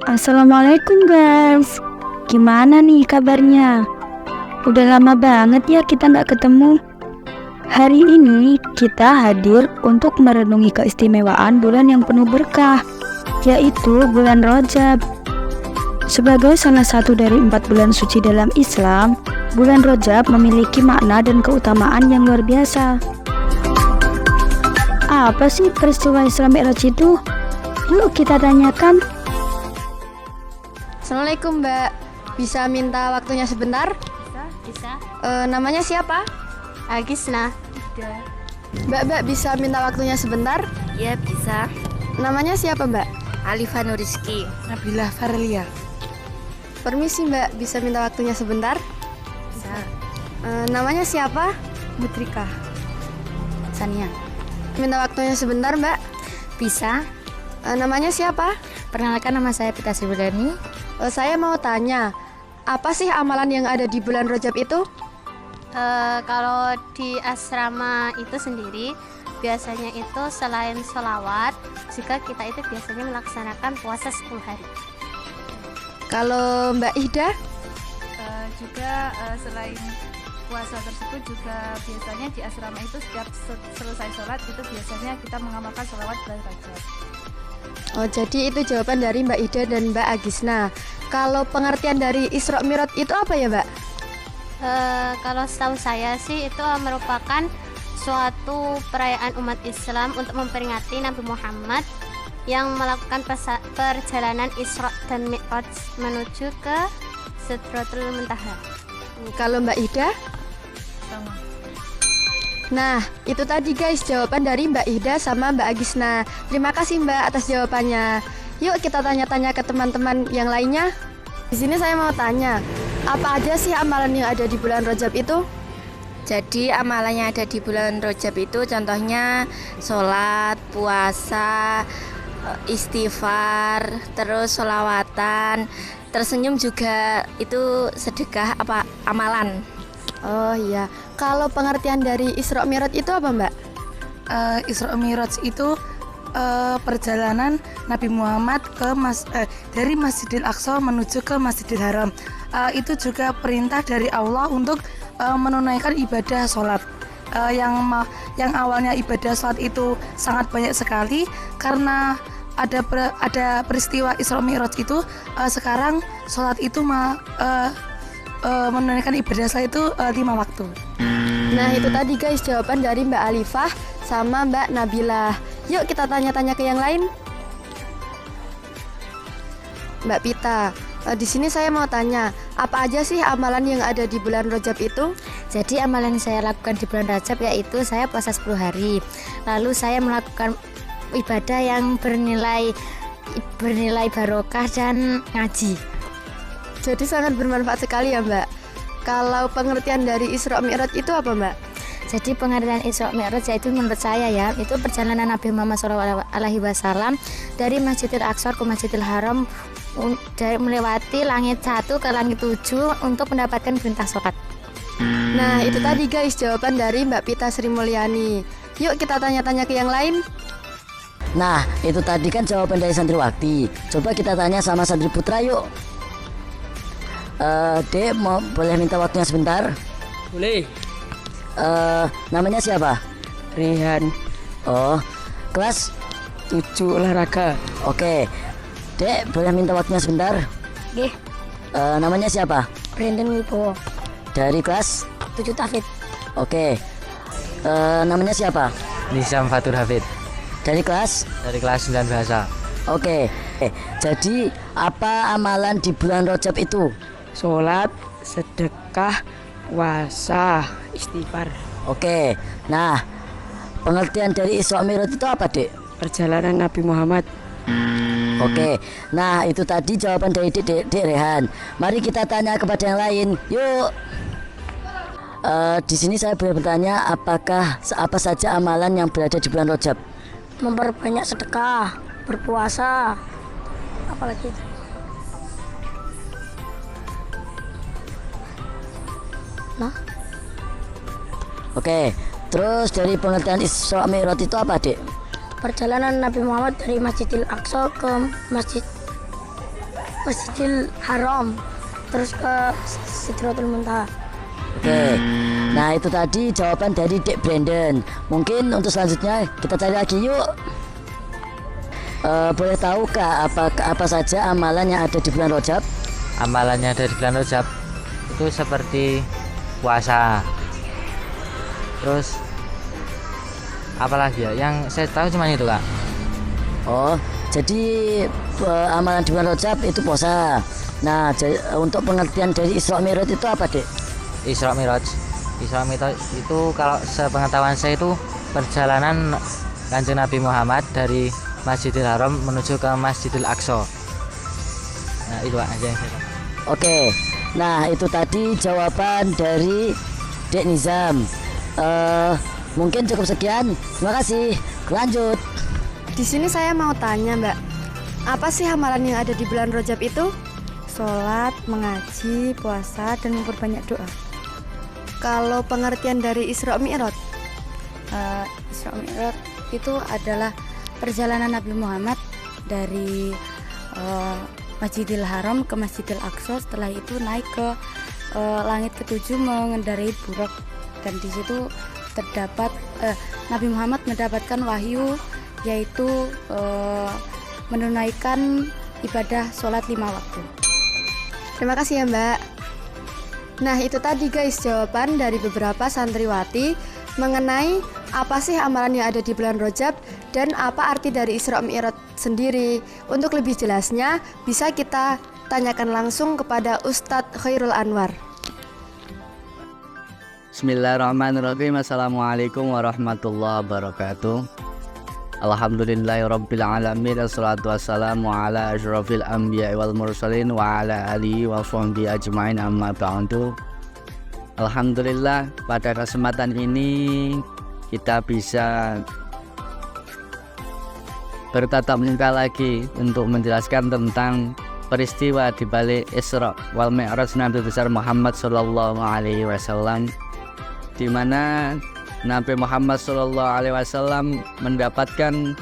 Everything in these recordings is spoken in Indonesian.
Assalamualaikum guys. Gimana nih kabarnya? Udah lama banget ya kita nggak ketemu. Hari ini kita hadir untuk merenungi keistimewaan bulan yang penuh berkah, yaitu bulan Rajab. Sebagai salah satu dari 4 bulan suci dalam Islam, bulan Rajab memiliki makna dan keutamaan yang luar biasa. Apa sih peristiwa Isra Mi'raj itu? Yuk kita tanyakan. Assalamualaikum Mbak, bisa minta waktunya sebentar? Bisa. Namanya siapa? Agisna. Mbak, bisa minta waktunya sebentar? Ya bisa. Namanya siapa Mbak? Alifa Nuriski. Nabila Farlia. Permisi Mbak, bisa minta waktunya sebentar? Bisa. Namanya siapa? Mutrika. Sania. Minta waktunya sebentar Mbak? Bisa. Namanya siapa? Perkenalkan, nama saya Pita Sriwadani. Saya mau tanya, apa sih amalan yang ada di bulan Rajab itu? Kalau di asrama itu sendiri biasanya itu selain sholawat juga kita itu biasanya melaksanakan puasa 10 hari. Kalau Mbak Ida? Juga selain puasa tersebut juga biasanya di asrama itu setiap selesai sholat itu biasanya kita mengamalkan sholawat bulan Rajab. Oh, jadi itu jawaban dari Mbak Ida dan Mbak Agisna. Kalau pengertian dari Isra Mi'raj itu apa ya Mbak? Kalau setahu saya sih itu merupakan suatu perayaan umat Islam untuk memperingati Nabi Muhammad yang melakukan perjalanan Isra dan Mi'raj menuju ke Sidratul Muntaha. Kalau Mbak Ida? Sama. Nah, itu tadi guys jawaban dari Mbak Ida sama Mbak Agisna. Terima kasih Mbak atas jawabannya. Yuk kita tanya-tanya ke teman-teman yang lainnya. Di sini saya mau tanya, apa aja sih amalan yang ada di bulan Rajab itu? Jadi amalan yang ada di bulan Rajab itu contohnya sholat, puasa, istighfar, terus sholawatan, tersenyum juga itu sedekah apa amalan. Oh iya, kalau pengertian dari Isra Mi'raj itu apa Mbak? Isra Mi'raj itu perjalanan Nabi Muhammad dari Masjidil Aqsa menuju ke Masjidil Haram. Itu juga perintah dari Allah untuk menunaikan ibadah sholat. Yang awalnya ibadah sholat itu sangat banyak sekali karena ada peristiwa Isra Mi'raj itu. Sekarang sholat itu menunaikan ibadah sholat itu 5 waktu. Nah itu tadi guys jawaban dari Mbak Alifah sama Mbak Nabila. Yuk kita tanya-tanya ke yang lain. Mbak Pita, di sini saya mau tanya, apa aja sih amalan yang ada di bulan Rajab itu? Jadi amalan yang saya lakukan di bulan Rajab yaitu saya puasa 10 hari. Lalu saya melakukan ibadah yang bernilai barokah dan ngaji. Jadi sangat bermanfaat sekali ya Mbak. Kalau pengertian dari Isra Mi'raj itu apa Mbak? Jadi pengertian Isra Mi'raj yaitu menurut saya ya, itu perjalanan Nabi Muhammad SAW dari Masjidil Aqsa ke Masjidil Haram, dari melewati langit 1 ke langit 7 untuk mendapatkan perintah sholat. Nah itu tadi guys jawaban dari Mbak Pita Sri Mulyani. Yuk kita tanya-tanya ke yang lain. Nah, itu tadi kan jawaban dari santriwati. Coba kita tanya sama santri putra yuk. Dek, boleh minta waktunya sebentar? Boleh. Namanya siapa? Rehan. Oh, kelas 7 olahraga. Oke. Dek, boleh minta waktunya sebentar? Nggih. Namanya siapa? Brandon Wibowo. Dari kelas 7 Tafid. Oke. Namanya siapa? Nisam Fatur Hafid. Dari kelas? Dari kelas 9 bahasa. Oke. Jadi, apa amalan di bulan Rajab itu? Sholat, sedekah, puasa, istighfar. Oke. Nah, pengertian dari Isra Mi'raj itu apa, Dek? Perjalanan Nabi Muhammad. Oke, nah itu tadi jawaban dari Dek Rehan. Mari kita tanya kepada yang lain. Yuk. Di sini saya boleh bertanya, apakah apa saja amalan yang berada di bulan Rajab? Memperbanyak sedekah, berpuasa, apalagi Oke, terus dari pengertian Isra Mi'raj itu apa, Dek? perjalanan Nabi Muhammad dari Masjidil Aqsa ke Masjid Masjidil Haram, terus ke Sidratul Muntaha. Oke, nah itu tadi jawaban dari Dek Brandon. Mungkin untuk selanjutnya kita cari lagi yuk. Boleh tahukah apa saja amalan yang ada di bulan Rajab? Amalannya dari bulan Rajab itu seperti puasa. Terus apalagi ya? Yang saya tahu cuma itu, Kak. Oh, jadi amalan di bulan Rajab itu puasa. Nah, untuk pengertian dari Isra Mi'raj itu apa, Dek? Isra Mi'raj itu kalau sepengetahuan saya itu perjalanan Kanjeng Nabi Muhammad dari Masjidil Haram menuju ke Masjidil Aqsa. Nah, itu aja yang saya tahu. Oke, nah itu tadi jawaban dari Dek Nizam. Mungkin cukup sekian. Terima kasih. Lanjut. Di sini saya mau tanya, Mbak. Apa sih amalan yang ada di bulan Rajab itu? Sholat, mengaji, puasa, dan memperbanyak doa. Kalau pengertian dari Isra Mi'raj? Isra Mi'raj itu adalah perjalanan Nabi Muhammad dari Masjidil Haram ke Masjidil Aqsa. Setelah itu naik ke langit ketujuh mengendarai buraq, dan di situ terdapat Nabi Muhammad mendapatkan wahyu, yaitu menunaikan ibadah sholat 5 waktu. Terima kasih ya, Mbak. Nah, itu tadi guys jawaban dari beberapa santriwati mengenai apa sih amalan yang ada di bulan Rajab dan apa arti dari Isra Mi'raj sendiri. Untuk lebih jelasnya bisa kita tanyakan langsung kepada Ustadz Khairul Anwar. Bismillahirrahmanirrahim. Assalamualaikum warahmatullahi wabarakatuh. Alhamdulillahirabbil alamin. Wassalatu wassalamu ala asyrafil anbiya'i wal mursalin wa ala alihi wa sahbihi ajmain, amma ba'du. Alhamdulillah, pada kesempatan ini kita bisa bertatap muka lagi untuk menjelaskan tentang peristiwa di balik Isra wal Mi'raj Nabi besar Muhammad sallallahu alaihi wasallam, di mana Nabi Muhammad SAW mendapatkan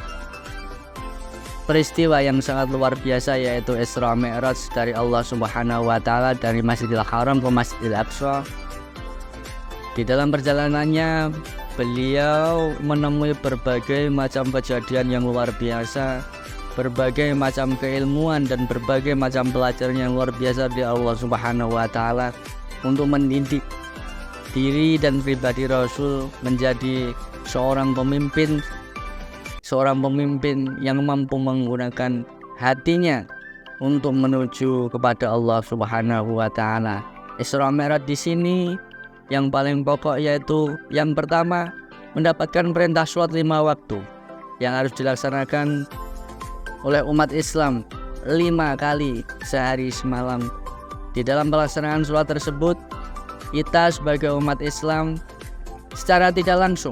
peristiwa yang sangat luar biasa, yaitu Isra Mi'raj dari Allah Subhanahu wa Ta'ala dari Masjidil Haram ke Masjidil Aqsa. Di dalam perjalanannya beliau menemui berbagai macam kejadian yang luar biasa, berbagai macam keilmuan dan berbagai macam pelajaran yang luar biasa dari Allah Subhanahu wa Ta'ala untuk mendidik diri dan pribadi Rasul menjadi seorang pemimpin yang mampu menggunakan hatinya untuk menuju kepada Allah Subhanahu wa Ta'ala. Isra Mi'raj di sini yang paling pokok yaitu yang pertama, mendapatkan perintah sholat 5 waktu yang harus dilaksanakan oleh umat Islam 5 kali sehari semalam. Di dalam pelaksanaan sholat tersebut, kita sebagai umat Islam secara tidak langsung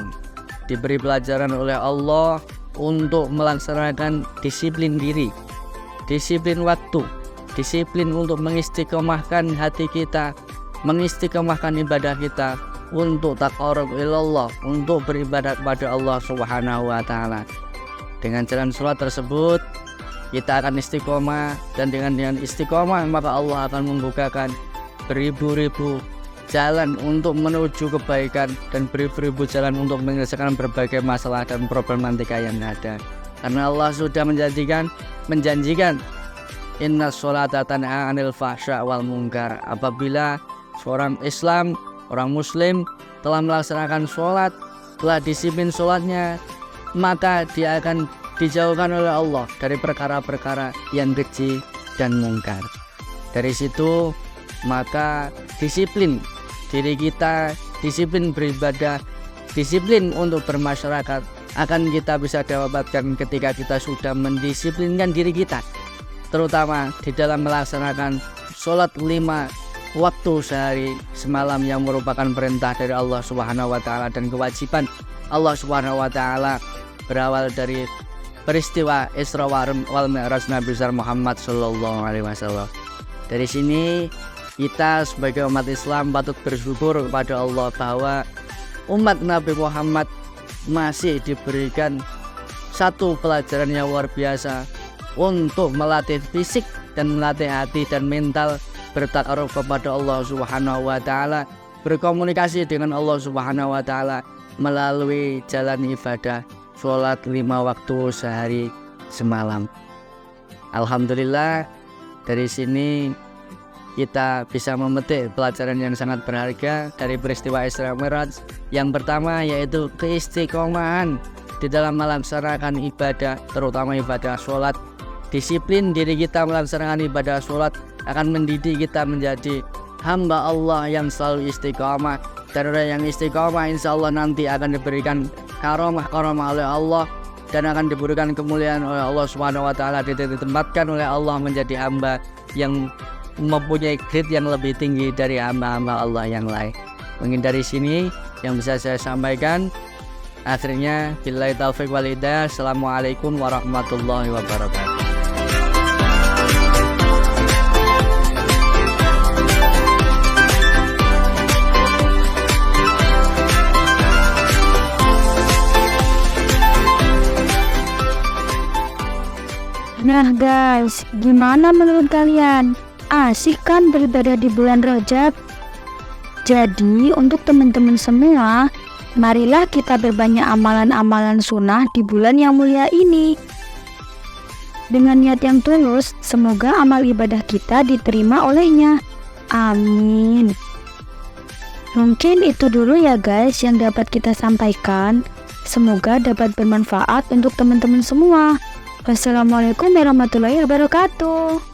diberi pelajaran oleh Allah untuk melaksanakan disiplin diri, disiplin waktu, disiplin untuk mengistiqomahkan hati kita, mengistiqomahkan ibadah kita untuk taqarrub ilallah, untuk beribadah kepada Allah Subhanahu wa Ta'ala. Dengan jalan sholat tersebut kita akan istiqomah, dan dengan istiqomah maka Allah akan membukakan beribu-ribu jalan untuk menuju kebaikan dan beribu-ribu jalan untuk menyelesaikan berbagai masalah dan problematika yang ada. Karena Allah sudah menjanjikan inna sholata tanha 'anil fahsya wal munkar. Apabila seorang Islam, orang Muslim telah melaksanakan sholat, telah disiplin sholatnya, maka dia akan dijauhkan oleh Allah dari perkara-perkara yang keji dan mungkar. Dari situ maka disiplin diri kita, disiplin beribadah, disiplin untuk bermasyarakat akan kita bisa dapatkan ketika kita sudah mendisiplinkan diri kita, terutama di dalam melaksanakan sholat 5 waktu sehari semalam yang merupakan perintah dari Allah Subhanahu wa Ta'ala dan kewajiban Allah Subhanahu wa Ta'ala berawal dari peristiwa Isra wal Mi'raj Nabi besar Muhammad sallallahu alaihi wasallam. Dari sini kita sebagai umat Islam patut bersyukur kepada Allah bahwa umat Nabi Muhammad masih diberikan satu pelajaran yang luar biasa untuk melatih fisik dan melatih hati dan mental bertakarub kepada Allah Subhanahu wa taala, berkomunikasi dengan Allah Subhanahu wa taala melalui jalan ibadah sholat 5 waktu sehari semalam. Alhamdulillah, dari sini kita bisa memetik pelajaran yang sangat berharga dari peristiwa Isra Mi'raj. Yang pertama yaitu keistiqomahan di dalam melaksanakan ibadah, terutama ibadah sholat. Disiplin diri kita melaksanakan ibadah sholat akan mendidik kita menjadi hamba Allah yang selalu istiqomah. Dan orang yang istiqomah insya Allah nanti akan diberikan karomah oleh Allah dan akan diberikan kemuliaan oleh Allah Subhanahu wa taala, ditempatkan oleh Allah menjadi hamba yang mempunyai grade yang lebih tinggi dari hamba-hamba Allah yang lain. Mungkin dari sini yang bisa saya sampaikan. Akhirnya billahi taufik wal hidayah. Assalamualaikum warahmatullahi wabarakatuh. Nah guys, gimana menurut kalian? Asik kan beribadah di bulan Rajab? Jadi untuk teman-teman semua, marilah kita berbanyak amalan-amalan sunnah di bulan yang mulia ini. Dengan niat yang tulus, semoga amal ibadah kita diterima olehnya. Amin. Mungkin itu dulu ya guys yang dapat kita sampaikan. Semoga dapat bermanfaat untuk teman-teman semua. Wassalamualaikum warahmatullahi wabarakatuh.